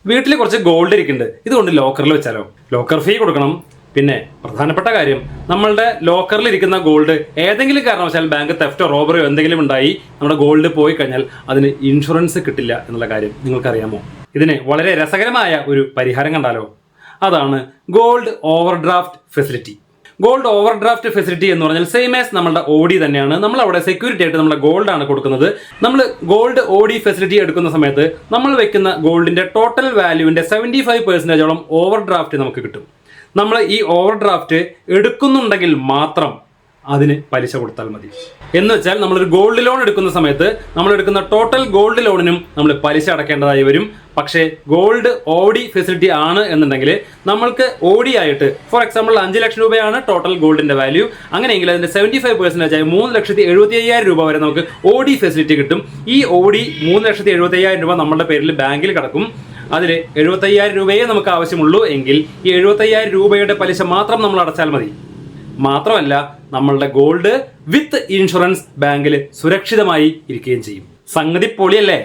വീട്ടിൽ കുറച്ച് ഗോൾഡ് ഇരിക്കുന്നുണ്ട്, ഇതുകൊണ്ട് ലോക്കറിൽ വെച്ചാലോ? ലോക്കർ ഫീ കൊടുക്കണം. പിന്നെ പ്രധാനപ്പെട്ട കാര്യം, നമ്മളുടെ ലോക്കറിൽ ഇരിക്കുന്ന ഗോൾഡ് ഏതെങ്കിലും കാരണവശാൽ ബാങ്ക് തെഫ്റ്റോ റോബറിയോ എന്തെങ്കിലും ഉണ്ടായി നമ്മുടെ ഗോൾഡ് പോയി കഴിഞ്ഞാൽ അതിന് ഇൻഷുറൻസ് കിട്ടില്ല എന്നുള്ള കാര്യം നിങ്ങൾക്കറിയാമോ? ഇതിന് വളരെ രസകരമായ ഒരു പരിഹാരം കണ്ടാലോ? അതാണ് gold overdraft facility. Gold overdraft facility എന്ന് പറഞ്ഞാൽ സെയിം ആസ് നമ്മുടെ ഓഡി തന്നെയാണ്. നമ്മൾ അവിടെ സെക്യൂരിറ്റി ആയിട്ട് നമ്മുടെ ഗോൾഡ് ആണ് കൊടുക്കുന്നത്. നമ്മൾ ഗോൾഡ് ഓഡി ഫെസിലിറ്റി എടുക്കുന്ന സമയത്ത് നമ്മൾ വെക്കുന്ന ഗോൾഡിന്റെ ടോട്ടൽ വാല്യൂവിന്റെ 75% ഓവർഡ്രാഫ്റ്റ് നമുക്ക് കിട്ടും. നമ്മൾ ഈ ഓവർഡ്രാഫ്റ്റ് എടുക്കുന്നുണ്ടെങ്കിൽ മാത്രം അതിന് പലിശ കൊടുത്താൽ മതി. എന്ന് വെച്ചാൽ നമ്മളൊരു ഗോൾഡ് ലോൺ എടുക്കുന്ന സമയത്ത് നമ്മൾ എടുക്കുന്ന ടോട്ടൽ ഗോൾഡ് ലോണിനും നമ്മൾ പലിശ അടക്കേണ്ടതായി വരും. പക്ഷേ ഗോൾഡ് ഓഡി ഫെസിലിറ്റി ആണ് എന്നുണ്ടെങ്കിൽ നമ്മൾക്ക് ഓഡി ആയിട്ട് ഫോർ എക്സാമ്പിൾ 5 ലക്ഷം രൂപയാണ് ടോട്ടൽ ഗോൾഡിന്റെ വാല്യൂ. അങ്ങനെയെങ്കിൽ അതിന്റെ 75% ആയി 3,75,000 രൂപ വരെ നമുക്ക് ഓഡി ഫെസിലിറ്റി കിട്ടും. ഈ ഓഡി 3,75,000 രൂപ നമ്മുടെ പേരിൽ ബാങ്കിൽ കിടക്കും. അതിൽ 75,000 രൂപയെ നമുക്ക് ആവശ്യമുള്ളൂ എങ്കിൽ ഈ 75,000 രൂപയുടെ പലിശ മാത്രം നമ്മൾ അടച്ചാൽ മതി. മാത്രമല്ല നമ്മളുടെ ഗോൾഡ് വിത്ത് ഇൻഷുറൻസ് ബാങ്കിൽ സുരക്ഷിതമായി ഇരിക്കുകയും ചെയ്യും. സംഗതി പൊളിയല്ലേ?